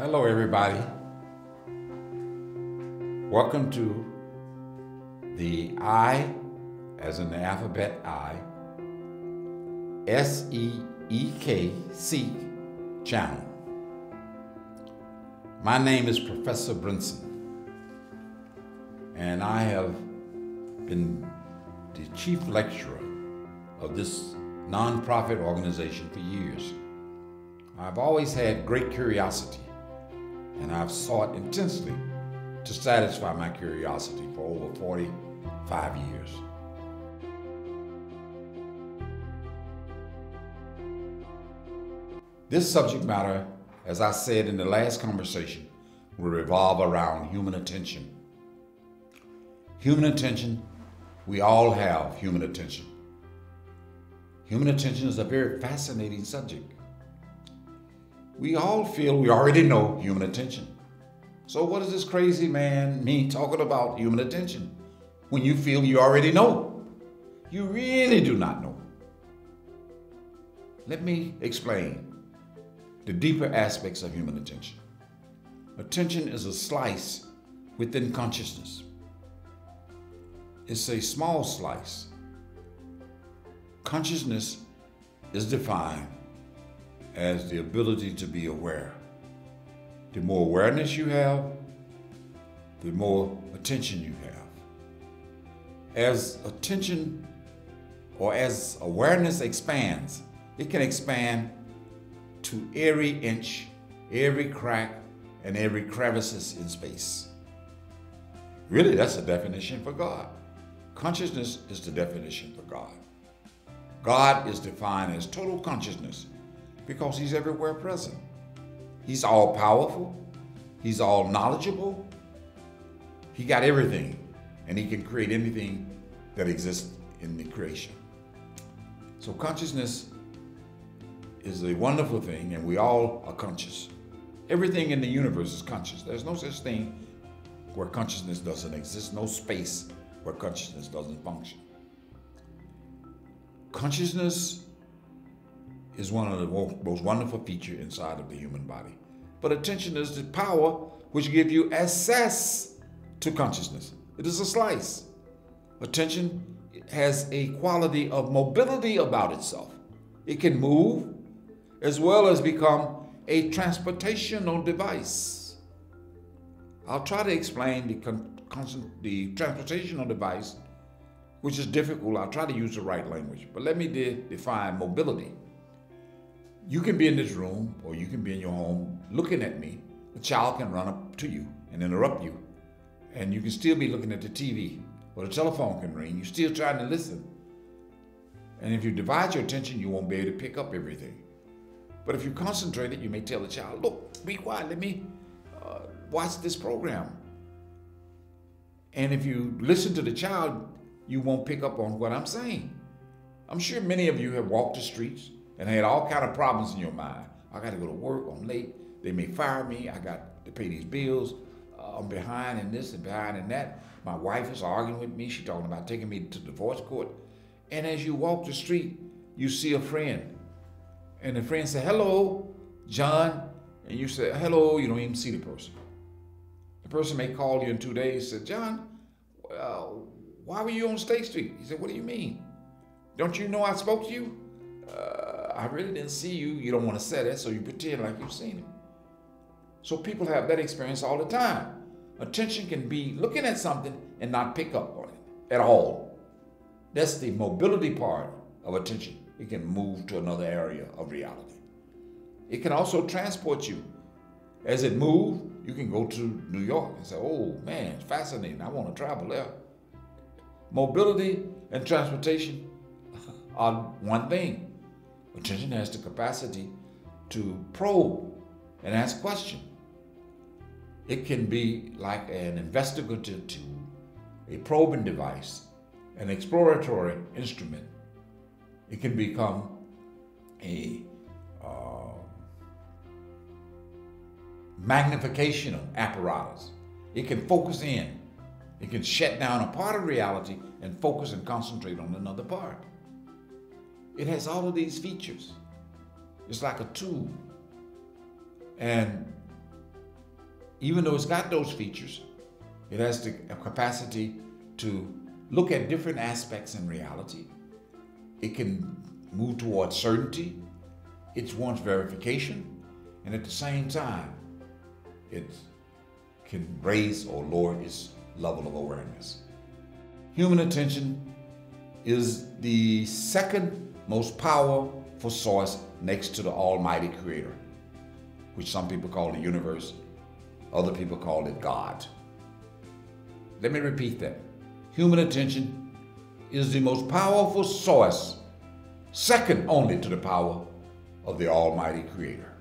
Hello, everybody. Welcome to the I, as in the alphabet I, SEEK channel. My name is Professor Brinson, and I have been the chief lecturer of this nonprofit organization for years. I've always had great curiosity, and I've sought intensely to satisfy my curiosity for over 45 years. This subject matter, as I said in the last conversation, will revolve around human attention. Human attention, we all have human attention. Human attention is a very fascinating subject. We all feel we already know human attention. So what does this crazy man mean talking about human attention when you feel you already know? You really do not know. Let me explain the deeper aspects of human attention. Attention is a slice within consciousness. It's a small slice. Consciousness is defined as the ability to be aware. The more awareness you have, the more attention you have. As attention or as awareness expands, it can expand to every inch, every crack, and every crevices in space. Really, that's the definition for God. Consciousness is the definition for God. God is defined as total consciousness because He's everywhere present. He's all powerful. He's all knowledgeable. He got everything, and He can create anything that exists in the creation. So consciousness is a wonderful thing, and we all are conscious. Everything in the universe is conscious. There's no such thing where consciousness doesn't exist, no space where consciousness doesn't function. Consciousness is one of the most wonderful features inside of the human body. But attention is the power which gives you access to consciousness. It is a slice. Attention has a quality of mobility about itself. It can move as well as become a transportational device. I'll try to explain the transportational device, which is difficult. I'll try to use the right language, but let me define mobility. You can be in this room, or you can be in your home looking at me. A child can run up to you and interrupt you, and you can still be looking at the TV, or the telephone can ring. You're still trying to listen. And if you divide your attention, you won't be able to pick up everything. But if you concentrate it, you may tell the child, look, be quiet, let me watch this program. And if you listen to the child, you won't pick up on what I'm saying. I'm sure many of you have walked the streets and had all kind of problems in your mind. I got to go to work, I'm late, they may fire me, I got to pay these bills, I'm behind in this and behind in that. My wife is arguing with me, she's talking about taking me to divorce court. And as you walk the street, you see a friend. And the friend says, hello, John. And you say, hello, you don't even see the person. The person may call you in 2 days and say, John, why were you on State Street? He said, what do you mean? Don't you know I spoke to you? I really didn't see you. You don't want to say that, so you pretend like you've seen him. So people have that experience all the time. Attention can be looking at something and not pick up on it at all. That's the mobility part of attention. It can move to another area of reality. It can also transport you. As it moves, you can go to New York and say, oh man, it's fascinating. I want to travel there. Mobility and transportation are one thing. Attention has the capacity to probe and ask questions. It can be like an investigative tool, a probing device, an exploratory instrument. It can become a magnification apparatus. It can focus in. It can shut down a part of reality and focus and concentrate on another part. It has all of these features. It's like a tool. And even though it's got those features, it has the capacity to look at different aspects in reality. It can move towards certainty. It wants verification. And at the same time, it can raise or lower its level of awareness. Human attention is the second most powerful source next to the Almighty Creator, which some people call the universe, other people call it God. Let me repeat that. Human attention is the most powerful source, second only to the power of the Almighty Creator.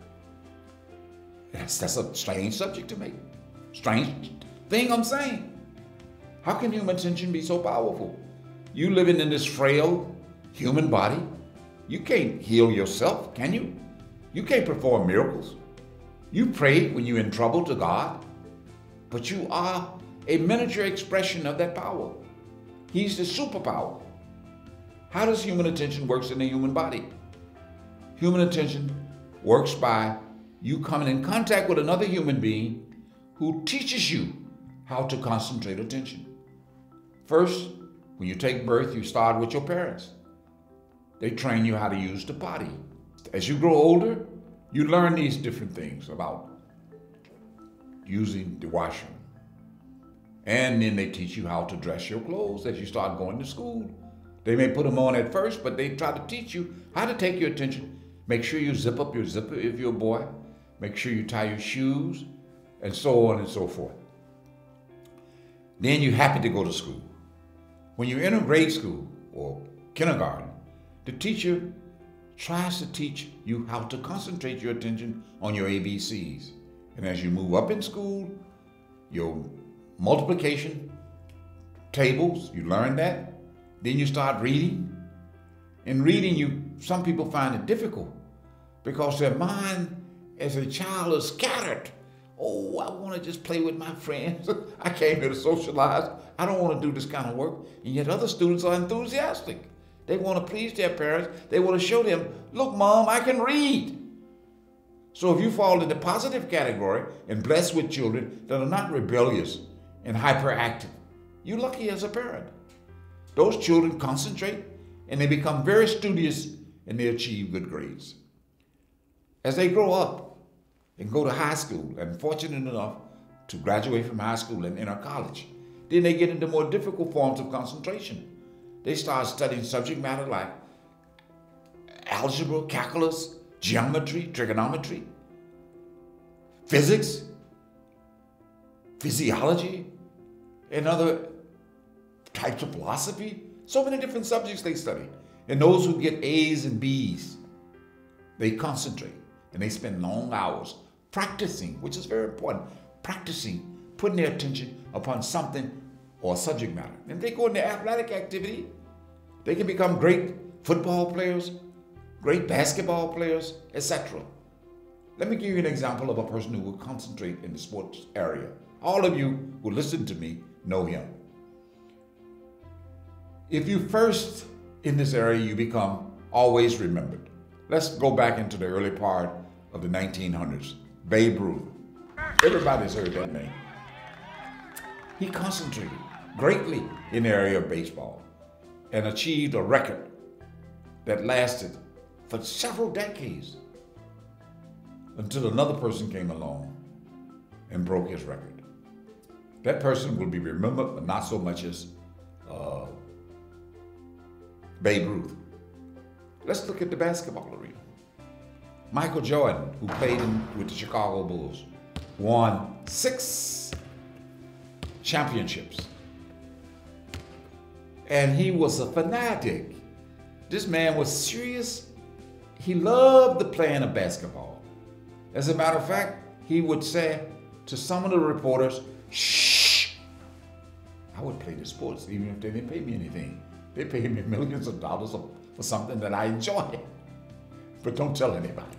That's a strange subject to me. Strange thing I'm saying. How can human attention be so powerful? You living in this frail human body, you can't heal yourself, can you? You can't perform miracles. You pray when you're in trouble to God, but you are a miniature expression of that power. He's the superpower. How does human attention work in the human body? Human attention works by you coming in contact with another human being who teaches you how to concentrate attention. First, when you take birth, you start with your parents. They train you how to use the potty. As you grow older, you learn these different things about using the washroom. And then they teach you how to dress your clothes as you start going to school. They may put them on at first, but they try to teach you how to take your attention. Make sure you zip up your zipper if you're a boy. Make sure you tie your shoes, and so on and so forth. Then you're happy to go to school. When you're in a grade school or kindergarten, the teacher tries to teach you how to concentrate your attention on your ABCs. And as you move up in school, your multiplication tables, you learn that. Then you start reading. In reading, some people find it difficult because their mind as a child is scattered. Oh, I want to just play with my friends. I came here to socialize. I don't want to do this kind of work. And yet other students are enthusiastic. They want to please their parents. They want to show them, look, Mom, I can read. So if you fall in the positive category and blessed with children that are not rebellious and hyperactive, you're lucky as a parent. Those children concentrate and they become very studious and they achieve good grades. As they grow up and go to high school and fortunate enough to graduate from high school and enter college, then they get into more difficult forms of concentration. They start studying subject matter like algebra, calculus, geometry, trigonometry, physics, physiology, and other types of philosophy. So many different subjects they study. And those who get A's and B's, they concentrate and they spend long hours practicing, which is very important, practicing, putting their attention upon something or subject matter. And they go into athletic activity. They can become great football players, great basketball players, etc. Let me give you an example of a person who will concentrate in the sports area. All of you who listen to me know him. If you first in this area, you become always remembered. Let's go back into the early part of the 1900s. Babe Ruth. Everybody's heard that name. He concentrated greatly in the area of baseball and achieved a record that lasted for several decades until another person came along and broke his record. That person will be remembered, but not so much as Babe Ruth. Let's look at the basketball arena. Michael Jordan, who played with the Chicago Bulls, won 6 championships. And he was a fanatic. This man was serious. He loved the playing of basketball. As a matter of fact, he would say to some of the reporters, shh, I would play the sports even if they didn't pay me anything. They paid me millions of dollars for something that I enjoy. But don't tell anybody.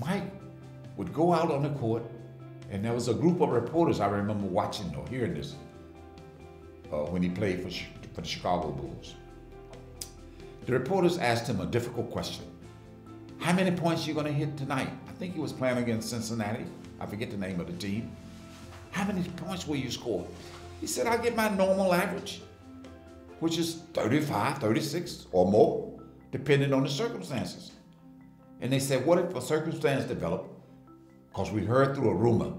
Mike would go out on the court, and there was a group of reporters I remember watching or hearing this when he played for the Chicago Bulls. The reporters asked him a difficult question. How many points are you going to hit tonight? I think he was playing against Cincinnati. I forget the name of the team. How many points will you score? He said, I get my normal average, which is 35, 36 or more, depending on the circumstances. And they said, what if a circumstance developed, because we heard through a rumor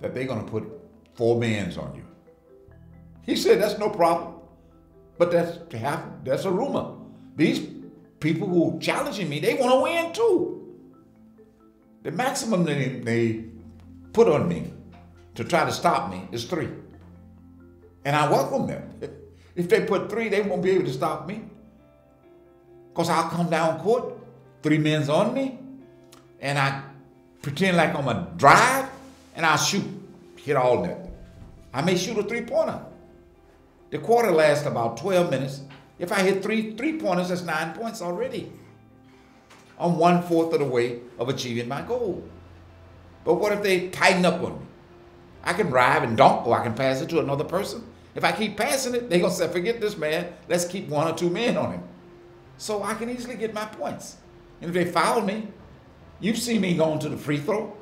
that they're going to put 4 mans on you. He said, that's no problem. But that's a rumor. These people who are challenging me, they want to win too. The maximum they put on me to try to stop me is 3. And I welcome them. If they put 3, they won't be able to stop me. Because I'll come down court, 3 men's on me, and I pretend like I'm a drive, and I'll shoot, hit all net. I may shoot a 3-pointer. The quarter lasts about 12 minutes. If I hit 3 3-pointers, that's 9 points already. I'm 1/4 of the way of achieving my goal. But what if they tighten up on me? I can drive and dunk, or I can pass it to another person. If I keep passing it, they're going to say, forget this man, let's keep 1 or 2 men on him. So I can easily get my points. And if they foul me, you've seen me going to the free throw.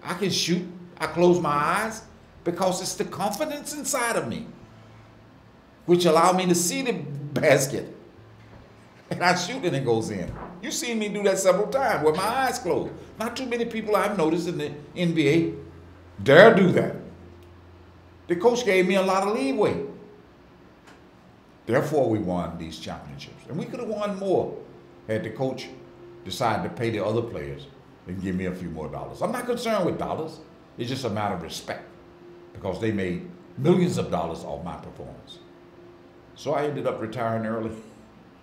I can shoot, I close my eyes, because it's the confidence inside of me, which allow me to see the basket. And I shoot and it goes in. You've seen me do that several times with my eyes closed. Not too many people I've noticed in the NBA dare do that. The coach gave me a lot of leeway. Therefore, we won these championships. And we could have won more had the coach decided to pay the other players and give me a few more dollars. I'm not concerned with dollars. It's just a matter of respect, because they made millions of dollars off my performance. So I ended up retiring early.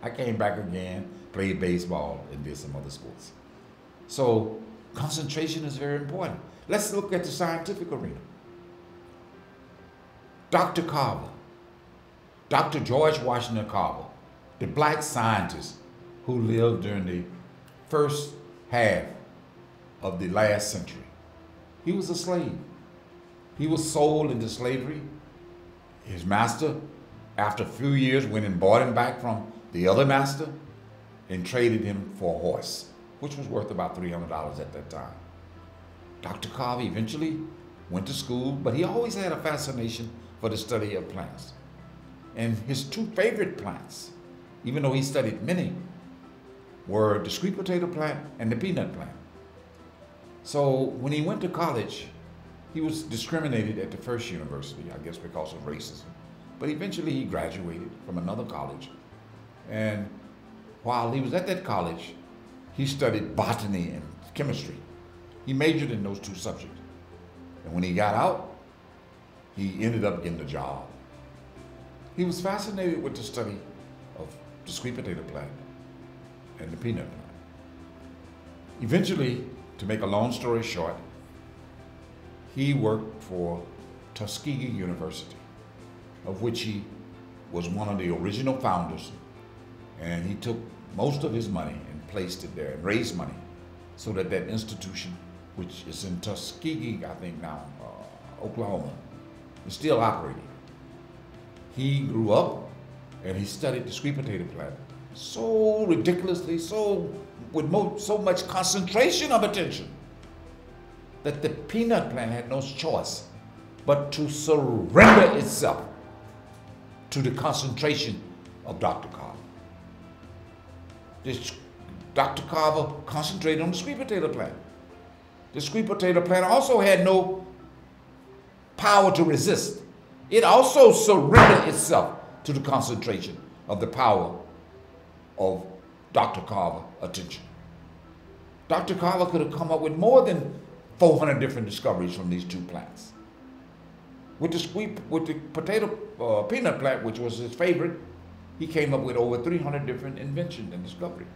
I came back again, played baseball, and did some other sports. So concentration is very important. Let's look at the scientific arena. Dr. Carver, Dr. George Washington Carver, the black scientist who lived during the first half of the last century. He was a slave. He was sold into slavery. His master, after a few years, went and bought him back from the other master and traded him for a horse, which was worth about $300 at that time. Dr. Carver eventually went to school, but he always had a fascination for the study of plants. And his 2 favorite plants, even though he studied many, were the sweet potato plant and the peanut plant. So when he went to college, he was discriminated at the first university, I guess because of racism. But eventually he graduated from another college. And while he was at that college, he studied botany and chemistry. He majored in those 2 subjects. And when he got out, he ended up getting a job. He was fascinated with the study of the sweet potato plant and the peanut plant. Eventually, to make a long story short, he worked for Tuskegee University, of which he was one of the original founders, and he took most of his money and placed it there and raised money so that that institution, which is in Tuskegee, I think now, Oklahoma, is still operating. He grew up and he studied the sweet potato plant so ridiculously, with so much concentration of attention, that the peanut plant had no choice but to surrender itself to the concentration of Dr. Carver. Dr. Carver concentrated on the sweet potato plant. The sweet potato plant also had no power to resist. It also surrendered itself to the concentration of the power of Dr. Carver's attention. Dr. Carver could have come up with more than 400 different discoveries from these 2 plants. With the peanut plant, which was his favorite, he came up with over 300 different inventions and discoveries.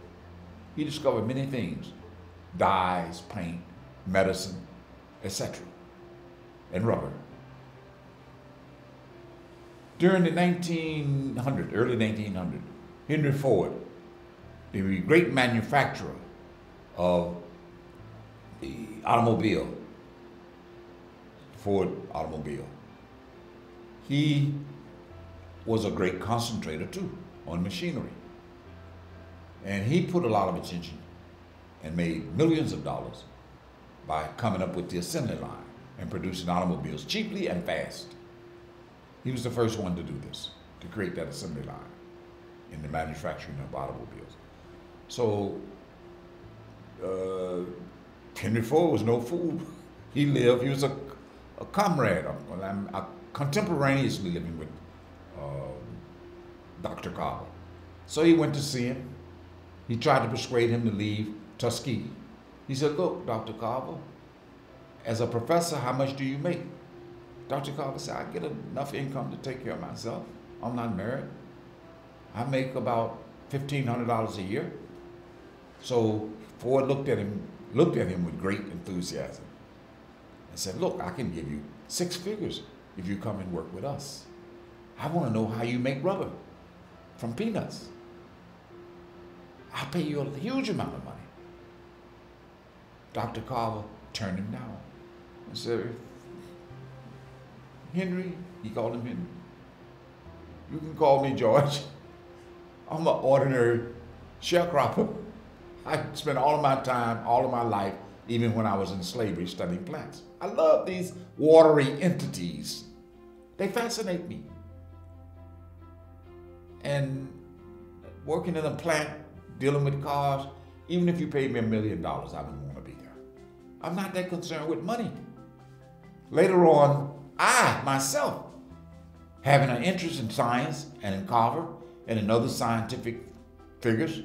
He discovered many things: dyes, paint, medicine, etc., and rubber. During the early 1900s, Henry Ford, the great manufacturer of the automobile, Ford automobile, he was a great concentrator too on machinery. And he put a lot of attention and made millions of dollars by coming up with the assembly line and producing automobiles cheaply and fast. He was the first one to do this, to create that assembly line in the manufacturing of automobiles. So Henry Ford was no fool. He was a comrade, contemporaneously living with Dr. Carver. So he went to see him. He tried to persuade him to leave Tuskegee. He said, look, Dr. Carver, as a professor, how much do you make? Dr. Carver said, I get enough income to take care of myself. I'm not married. I make about $1,500 a year. So Ford looked at him with great enthusiasm and said, look, I can give you 6 figures if you come and work with us. I want to know how you make rubber from peanuts. I'll pay you a huge amount of money. Dr. Carver turned him down and said, Henry, he called him Henry, you can call me George. I'm an ordinary sharecropper. I spent all of my time, all of my life, even when I was in slavery, studying plants. I love these watery entities. They fascinate me. And working in a plant, dealing with cars, even if you paid me $1 million, I wouldn't want to be there. I'm not that concerned with money. Later on, I, myself, having an interest in science and in Carver and in other scientific figures,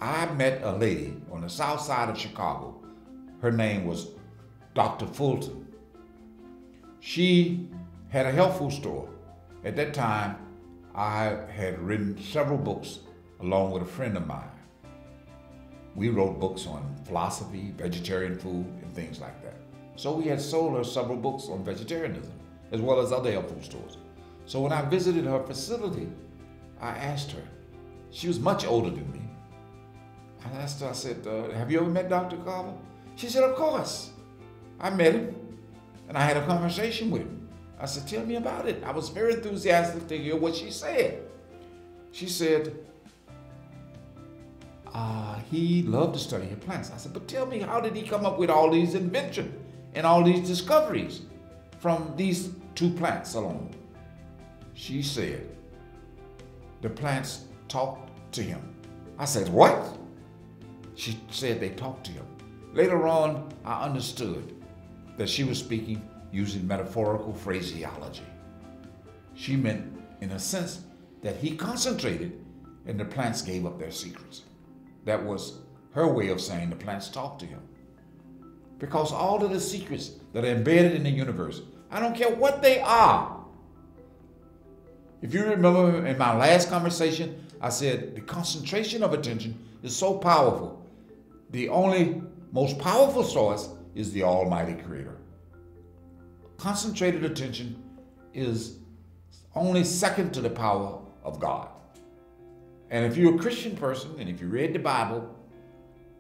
I met a lady on the south side of Chicago. Her name was Dr. Fulton. She had a health food store. At that time, I had written several books along with a friend of mine. We wrote books on philosophy, vegetarian food, and things like that. So we had sold her several books on vegetarianism, as well as other health food stores. So when I visited her facility, I asked her, she was much older than me. I asked her, I said, have you ever met Dr. Carver? She said, of course. I met him, and I had a conversation with him. I said, tell me about it. I was very enthusiastic to hear what she said. She said, he loved to study your plants. I said, but tell me, how did he come up with all these inventions and all these discoveries from these 2 plants alone? She said, the plants talked to him. I said, what? She said they talked to him. Later on, I understood that she was speaking using metaphorical phraseology. She meant, in a sense, that he concentrated and the plants gave up their secrets. That was her way of saying the plants talked to him. Because all of the secrets that are embedded in the universe, I don't care what they are. If you remember in my last conversation, I said the concentration of attention is so powerful. The only most powerful source is the Almighty Creator. Concentrated attention is only second to the power of God. And if you're a Christian person, and if you read the Bible,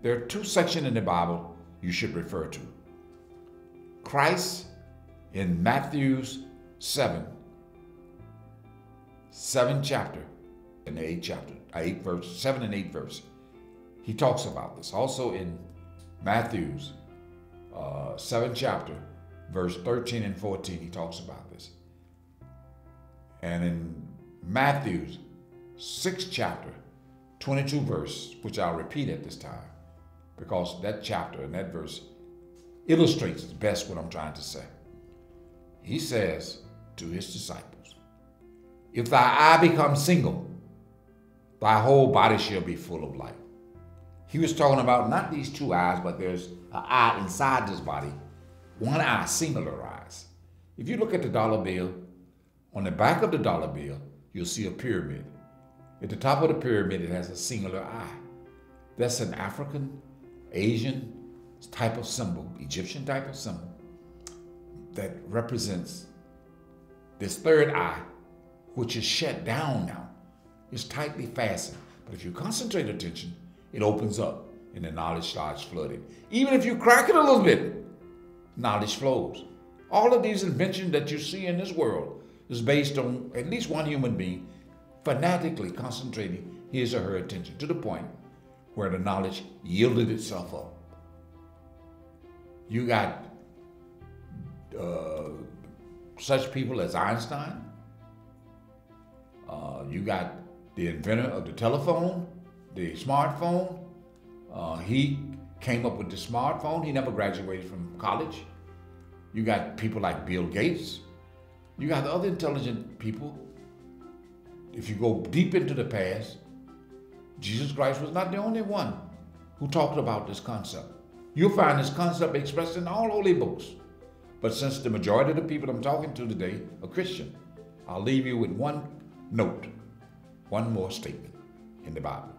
there are 2 sections in the Bible you should refer to. Christ in Matthew's 7th chapter, in the 8th chapter, 8th verse, 7 and 8 verse, he talks about this. Also in Matthew's 7th chapter, verse 13 and 14, he talks about this. And in Matthew's 6th chapter, 22 verse, which I'll repeat at this time, because that chapter and that verse illustrates best what I'm trying to say. He says to his disciples, if thy eye become single, thy whole body shall be full of light. He was talking about not these 2 eyes, but there's an eye inside this body, one eye singularized. If you look at the dollar bill, on the back of the dollar bill, you'll see a pyramid. At the top of the pyramid, it has a singular eye. That's an African, Asian type of symbol, Egyptian type of symbol, that represents this 3rd eye, which is shut down now. It's tightly fastened. But if you concentrate attention, it opens up and the knowledge starts flooding. Even if you crack it a little bit, knowledge flows. All of these inventions that you see in this world is based on at least one human being fanatically concentrating his or her attention to the point where the knowledge yielded itself up. You got such people as Einstein. You got the inventor of the telephone, the smartphone. He came up with the smartphone. He never graduated from college. You got people like Bill Gates. You got other intelligent people. If you go deep into the past, Jesus Christ was not the only one who talked about this concept. You'll find this concept expressed in all holy books. But since the majority of the people I'm talking to today are Christian, I'll leave you with one note, one more statement in the Bible.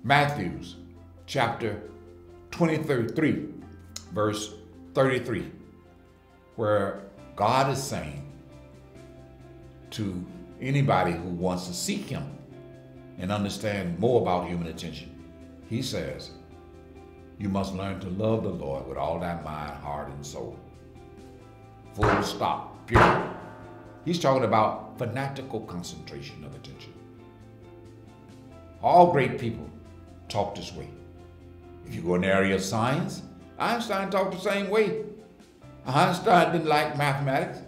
Matthew chapter 23, verse 33, where God is saying to anybody who wants to seek him and understand more about human attention, he says, you must learn to love the Lord with all thy mind, heart, and soul. Full stop, period. He's talking about fanatical concentration of attention. All great people talk this way. If you go in the area of science, Einstein talked the same way. Einstein didn't like mathematics.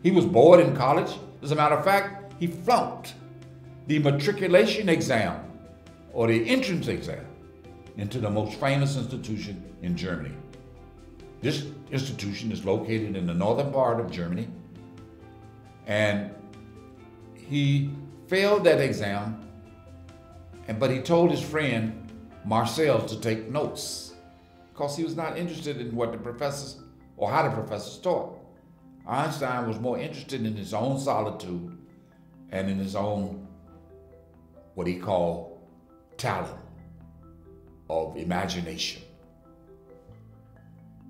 He was bored in college. As a matter of fact, he flunked the matriculation exam or the entrance exam into the most famous institution in Germany. This institution is located in the northern part of Germany, and he failed that exam, but he told his friend Marcel to take notes because he was not interested in what the professors or how the professors taught. Einstein was more interested in his own solitude and in his own, what he called, talent of imagination.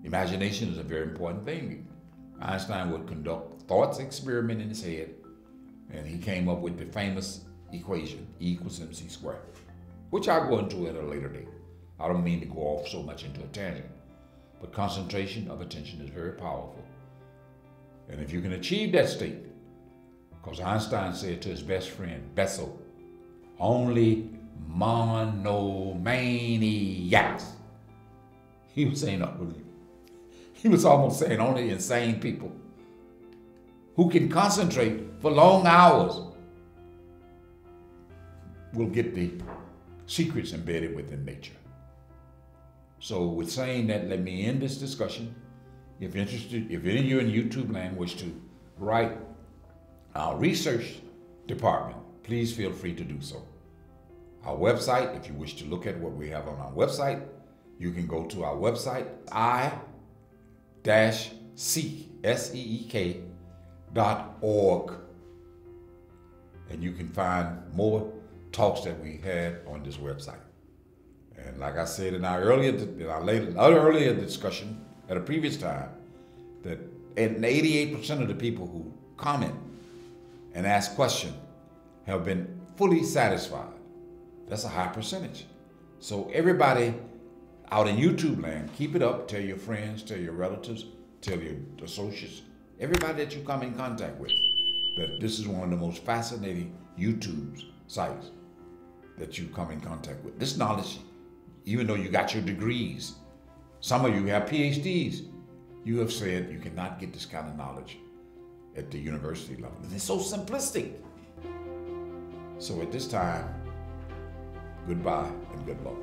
Imagination is a very important thing. Einstein would conduct thoughts experiment in his head, and he came up with the famous equation, E equals mc squared, which I'll go into at a later date. I don't mean to go off so much into a tangent, but concentration of attention is very powerful. And if you can achieve that state, because Einstein said to his best friend, Bessel, only monomaniacs. He was saying, he was almost saying only insane people who can concentrate for long hours will get the secrets embedded within nature. So with saying that, let me end this discussion. If interested, if any of you in YouTube land wish to write our research department, please feel free to do so. Our website, if you wish to look at what we have on our website, you can go to our website, i-seek.org, and you can find more talks that we had on this website. And like I said in our earlier discussion at a previous time, that 88% of the people who comment and ask questions have been fully satisfied. That's a high percentage. So everybody out in YouTube land, keep it up. Tell your friends, tell your relatives, tell your associates, everybody that you come in contact with, that this is one of the most fascinating YouTube sites that you come in contact with. This knowledge, even though you got your degrees, some of you have PhDs, you have said you cannot get this kind of knowledge at the university level. And it's so simplistic. So at this time, goodbye and good luck.